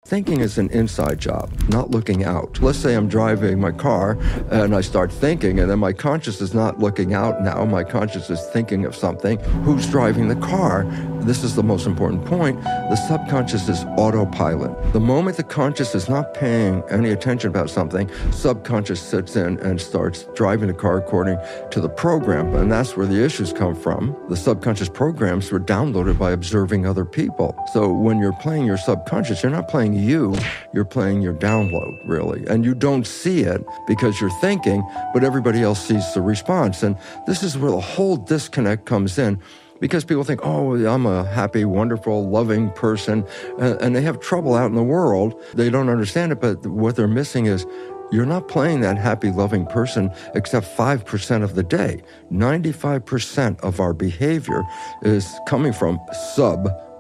Thinking is an inside job, not looking out. Let's say I'm driving my car and I start thinking, and then my conscious is not looking out now. My conscious is thinking of something. Who's driving the car? This is the most important point. The subconscious is autopilot. The moment the conscious is not paying any attention about something, subconscious sits in and starts driving the car according to the program. And that's where the issues come from. The subconscious programs were downloaded by observing other people. So when you're playing your subconscious, you're not playing you're playing your download, really. And you don't see it because you're thinking, but everybody else sees the response. And this is where the whole disconnect comes in, because people think, oh, I'm a happy, wonderful, loving person, and they have trouble out in the world. They don't understand it, but what they're missing is you're not playing that happy, loving person except 5% of the day. 95% of our behavior is coming from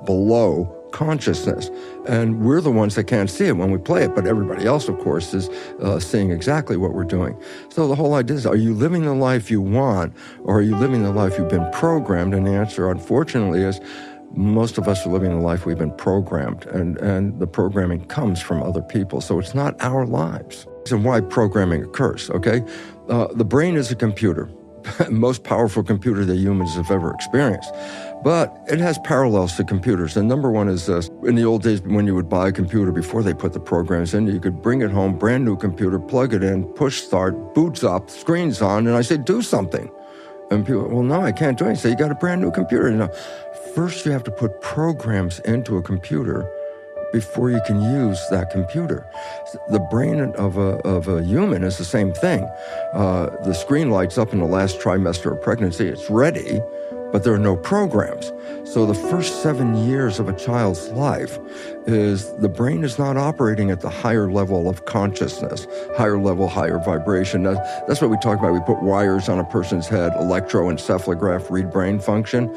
below consciousness. And we're the ones that can't see it when we play it, but everybody else, of course, is seeing exactly what we're doing. So the whole idea is, are you living the life you want, or are you living the life you've been programmed? And the answer, unfortunately, is most of us are living the life we've been programmed, and the programming comes from other people. So it's not our lives. And why programming occurs, okay? The brain is a computer, most powerful computer that humans have ever experienced. But it has parallels to computers. And number one is this. In the old days, when you would buy a computer before they put the programs in, you could bring it home, brand new computer, plug it in, push start, boots up, screen's on, and I say, do something. And people, well, no, I can't do anything. So you got a brand new computer. No. First, you have to put programs into a computer before you can use that computer. The brain of a human is the same thing. The screen lights up in the last trimester of pregnancy. It's ready, but there are no programs. So the first 7 years of a child's life is the brain is not operating at the higher level of consciousness, higher level, higher vibration. That's what we talk about. We put wires on a person's head, electroencephalograph, read brain function.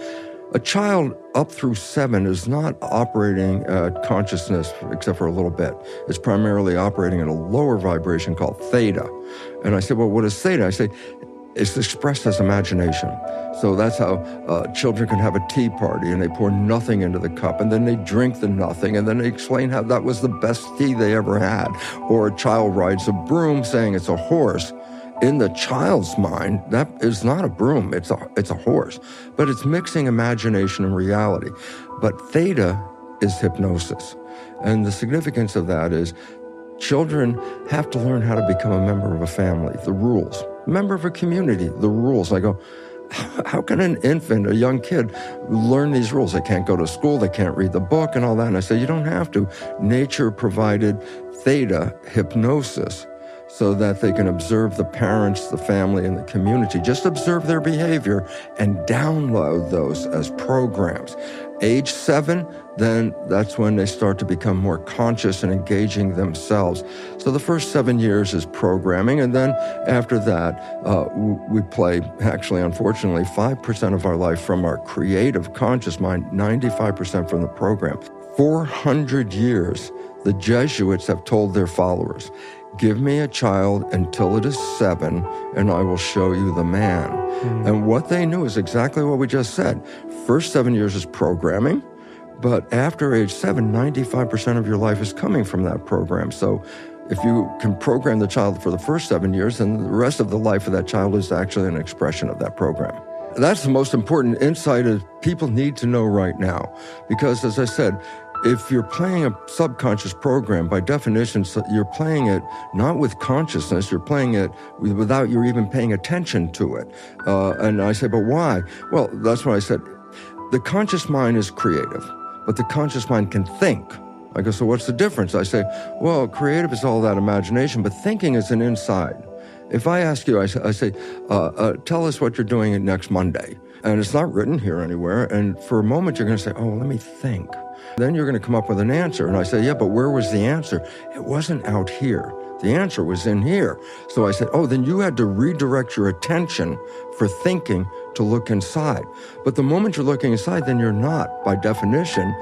A child up through 7 is not operating at consciousness except for a little bit. It's primarily operating at a lower vibration called theta. And I said, well, what is theta? I say, it's expressed as imagination. So that's how children can have a tea party and they pour nothing into the cup and then they drink the nothing and then they explain how that was the best tea they ever had. Or a child rides a broom saying it's a horse. In the child's mind, that is not a broom, it's a horse. But it's mixing imagination and reality. But theta is hypnosis. And the significance of that is children have to learn how to become a member of a family, the rules. Member of a community, the rules. I go, how can an infant, a young kid, learn these rules? They can't go to school, they can't read the book and all that. And I say, you don't have to. Nature provided theta, hypnosis, so that they can observe the parents, the family, and the community. Just observe their behavior and download those as programs. Age 7, then that's when they start to become more conscious and engaging themselves. So the first 7 years is programming, and then after that, we play, actually, unfortunately, 5% of our life from our creative conscious mind, 95% from the program. 400 years, the Jesuits have told their followers, give me a child until it is 7, and I will show you the man. And what they knew is exactly what we just said. First 7 years is programming, but after age 7, 95% of your life is coming from that program. So if you can program the child for the first 7 years, then the rest of the life of that child is actually an expression of that program. That's the most important insight that people need to know right now. Because, as I said, if you're playing a subconscious program, by definition, you're playing it not with consciousness, you're playing it without you even paying attention to it. And I say, but why? Well, that's what I said. The conscious mind is creative, but the conscious mind can think. I go, so what's the difference? I say, well, creative is all that imagination, but thinking is an inside. If I ask you, I say, tell us what you're doing next Monday. And it's not written here anywhere. And for a moment, you're going to say, oh, let me think. Then you're going to come up with an answer. And I say, yeah, but where was the answer? It wasn't out here. The answer was in here. So I said, oh, then you had to redirect your attention for thinking to look inside. But the moment you're looking inside, then you're not, by definition,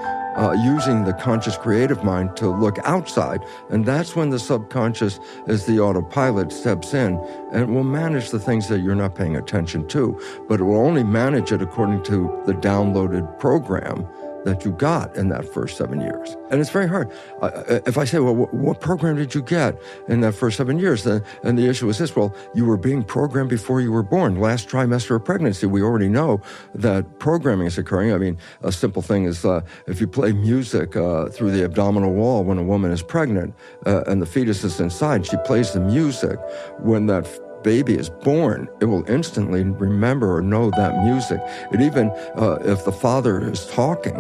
using the conscious creative mind to look outside. And that's when the subconscious, as the autopilot, steps in and will manage the things that you're not paying attention to. But it will only manage it according to the downloaded program that you got in that first 7 years. And it's very hard. If I say, well, what program did you get in that first 7 years? And the issue is this, well, you were being programmed before you were born. Last trimester of pregnancy, we already know that programming is occurring. I mean, a simple thing is if you play music through the abdominal wall when a woman is pregnant and the fetus is inside, she plays the music. When that baby is born, it will instantly remember or know that music. It even, if the father is talking,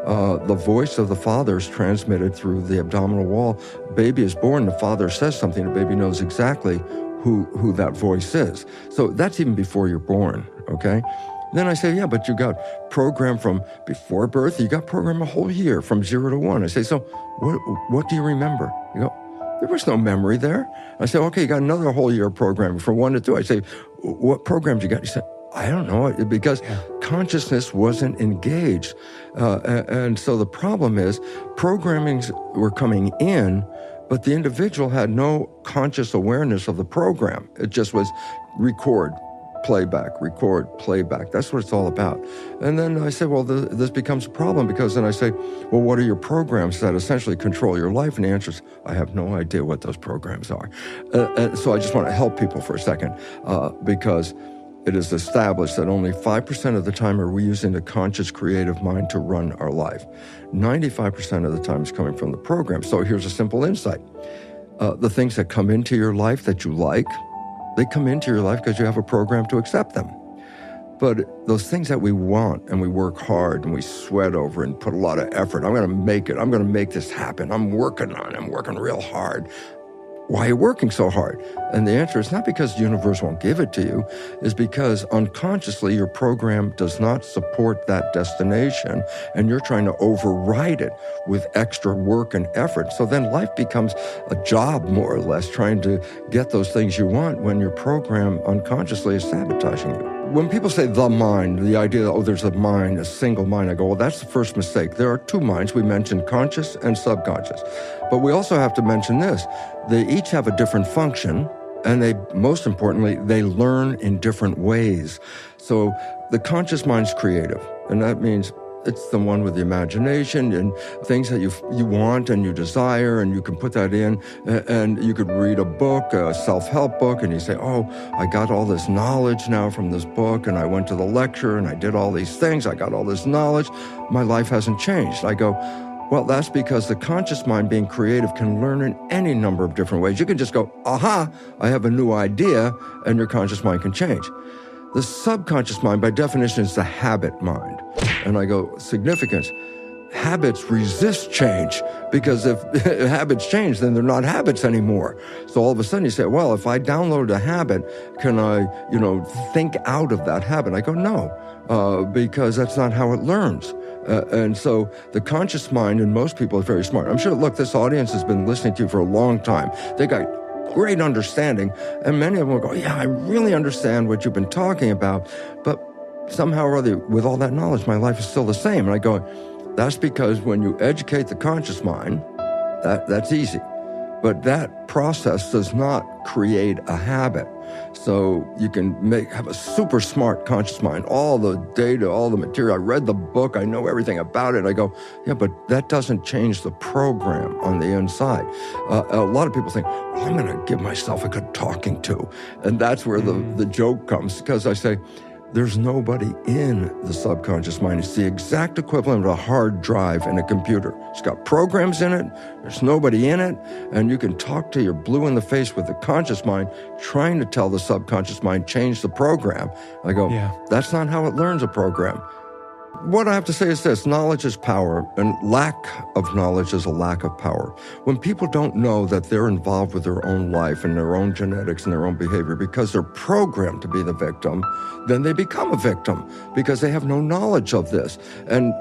the voice of the father is transmitted through the abdominal wall. Baby is born, the father says something, the baby knows exactly who that voice is. So that's even before you're born, okay? Then I say, yeah, but you got programmed from before birth, you got programmed a whole year from 0 to 1. I say, so what do you remember? You go, there was no memory there. I say, okay, you got another whole year of programming from 1 to 2. I say, what programs you got? He said, I don't know, because consciousness wasn't engaged. And so the problem is programmings were coming in, but the individual had no conscious awareness of the program. It just was record, playback. That's what it's all about. And then I said, well, this becomes a problem, because then I say, well, what are your programs that essentially control your life? And the answer is, I have no idea what those programs are. And so I just want to help people for a second, because it is established that only 5% of the time are we using the conscious creative mind to run our life. 95% of the time is coming from the program. So here's a simple insight. The things that come into your life that you like, they come into your life because you have a program to accept them. But those things that we want and we work hard and we sweat over and put a lot of effort, I'm going to make it. I'm going to make this happen. I'm working on it. I'm working real hard. Why are you working so hard? And the answer is not because the universe won't give it to you, is because unconsciously your program does not support that destination and you're trying to override it with extra work and effort. So then life becomes a job, more or less, trying to get those things you want when your program unconsciously is sabotaging you. When people say the mind, the idea that, there's a mind, a single mind, I go, well, that's the first mistake. There are two minds. We mentioned conscious and subconscious. But we also have to mention this. They each have a different function, and most importantly, they learn in different ways. So the conscious mind's creative, and that means it's the one with the imagination and things that you want and you desire, and you can put that in, and you could read a book, a self-help book, and you say, I got all this knowledge now from this book, and I went to the lecture, and I did all these things, I got all this knowledge, my life hasn't changed. I go, well, that's because the conscious mind, being creative, can learn in any number of different ways. You can just go, aha, I have a new idea, and your conscious mind can change. The subconscious mind, by definition, is the habit mind. And I go, significance. Habits resist change, because if habits change, then they're not habits anymore. So all of a sudden you say, well, if I download a habit, can I, think out of that habit? I go, no, because that's not how it learns. And so the conscious mind in most people is very smart. I'm sure, look, this audience has been listening to you for a long time. They got great understanding, and many of them will go, yeah, I really understand what you've been talking about, but somehow or other, with all that knowledge, my life is still the same. And I go, that's because when you educate the conscious mind, that's easy. But that process does not create a habit. So you can have a super smart conscious mind, all the data, all the material. I read the book, I know everything about it. I go, yeah, but that doesn't change the program on the inside. A lot of people think, well, I'm going to give myself a good talking to. And that's where the joke comes, because I say, there's nobody in the subconscious mind. It's the exact equivalent of a hard drive in a computer. It's got programs in it. There's nobody in it. And you can talk to your blue in the face with the conscious mind, trying to tell the subconscious mind, change the program. I go, That's not how it learns a program. What I have to say is this: knowledge is power, and lack of knowledge is a lack of power. When people don't know that they're involved with their own life and their own genetics and their own behavior because they're programmed to be the victim, then they become a victim because they have no knowledge of this. And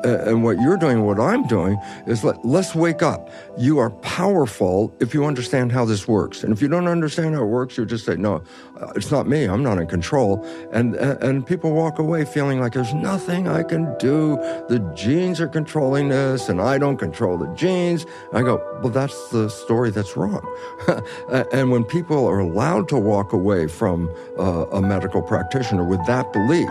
what you're doing, what I'm doing, is let's wake up. You are powerful if you understand how this works. And if you don't understand how it works, you just say, no, it's not me. I'm not in control. And people walk away feeling like there's nothing I can do. The genes are controlling this, and I don't control the genes. I go, well, that's the story that's wrong. And when people are allowed to walk away from a medical practitioner with that belief,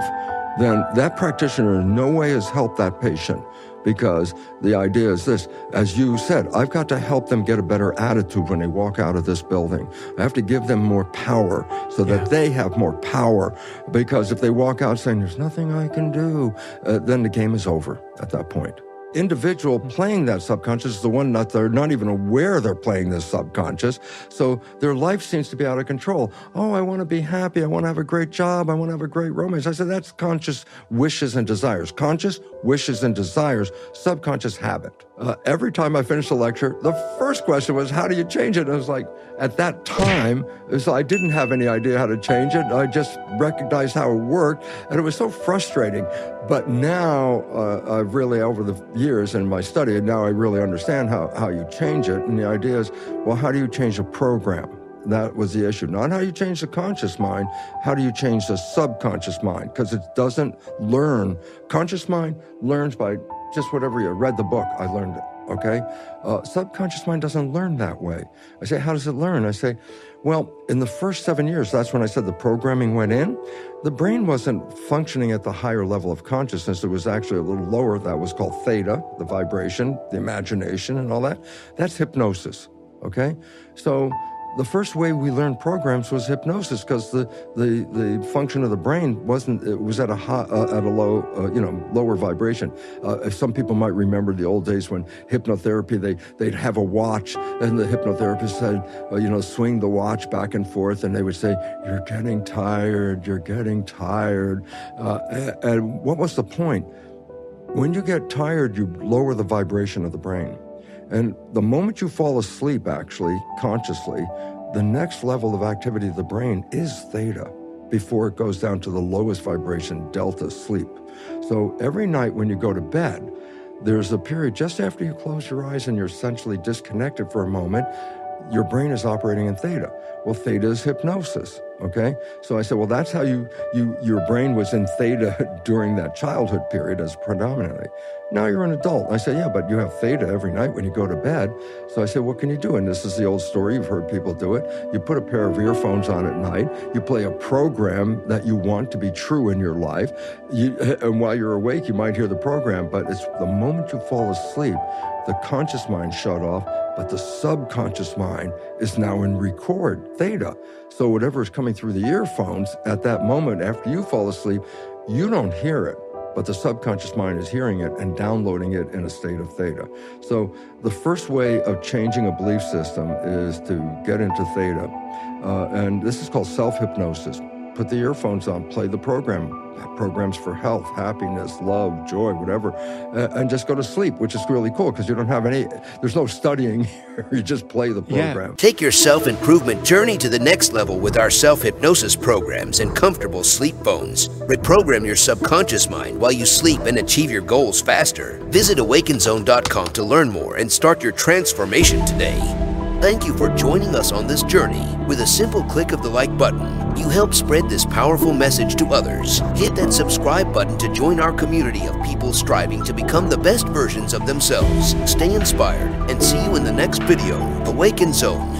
then that practitioner in no way has helped that patient, because the idea is this, as you said, I've got to help them get a better attitude when they walk out of this building. I have to give them more power so that they have more power, because if they walk out saying, there's nothing I can do, then the game is over at that point. Individual playing that subconscious is the one that they're not even aware they're playing this subconscious. So their life seems to be out of control. Oh, I want to be happy. I want to have a great job. I want to have a great romance. I said, that's conscious wishes and desires. Conscious wishes and desires, subconscious habit. Every time I finished a lecture, the first question was, how do you change it? And I was like, at that time, I didn't have any idea how to change it. I just recognized how it worked, and it was so frustrating. But now, I've really, over the years in my study, and now I really understand how you change it. And the idea is, well, how do you change a program? That was the issue. Not how you change the conscious mind, how do you change the subconscious mind? Because it doesn't learn. Conscious mind learns by just whatever you read the book, I learned it, okay? Subconscious mind doesn't learn that way. I say, how does it learn? I say, well, in the first 7 years, that's when I said the programming went in. The brain wasn't functioning at the higher level of consciousness. It was actually a little lower. That was called theta, the vibration, the imagination and all that. That's hypnosis, okay? So the first way we learned programs was hypnosis, because the function of the brain it was at a low, lower vibration. Some people might remember the old days when hypnotherapy, they'd have a watch, and the hypnotherapist said, swing the watch back and forth, and they would say, you're getting tired, you're getting tired. And what was the point? When you get tired, you lower the vibration of the brain. And the moment you fall asleep, actually, consciously, the next level of activity of the brain is theta before it goes down to the lowest vibration, delta, sleep. So every night when you go to bed, there's a period just after you close your eyes and you're essentially disconnected for a moment, your brain is operating in theta. Well, theta is hypnosis, okay? So I said, well, that's how your brain was in theta during that childhood period as predominantly. Now you're an adult. I said, yeah, but you have theta every night when you go to bed. So I said, what can you do? And this is the old story. You've heard people do it. You put a pair of earphones on at night. You play a program that you want to be true in your life. And while you're awake, you might hear the program, but it's the moment you fall asleep, the conscious mind shut off, but the subconscious mind is now in record, theta. So whatever is coming through the earphones at that moment after you fall asleep, you don't hear it, but the subconscious mind is hearing it and downloading it in a state of theta. So the first way of changing a belief system is to get into theta. And this is called self-hypnosis. Put the earphones on, play the programs for health, happiness, love, joy, whatever, and just go to sleep, which is really cool because you don't have there's no studying here. You just play the program. Yeah. Take your self-improvement journey to the next level with our self-hypnosis programs and comfortable sleep phones. Reprogram your subconscious mind while you sleep and achieve your goals faster. Visit awakenZone.com to learn more and start your transformation today. Thank you for joining us on this journey. With a simple click of the like button, you help spread this powerful message to others. Hit that subscribe button to join our community of people striving to become the best versions of themselves. Stay inspired and see you in the next video. Awaken Zone.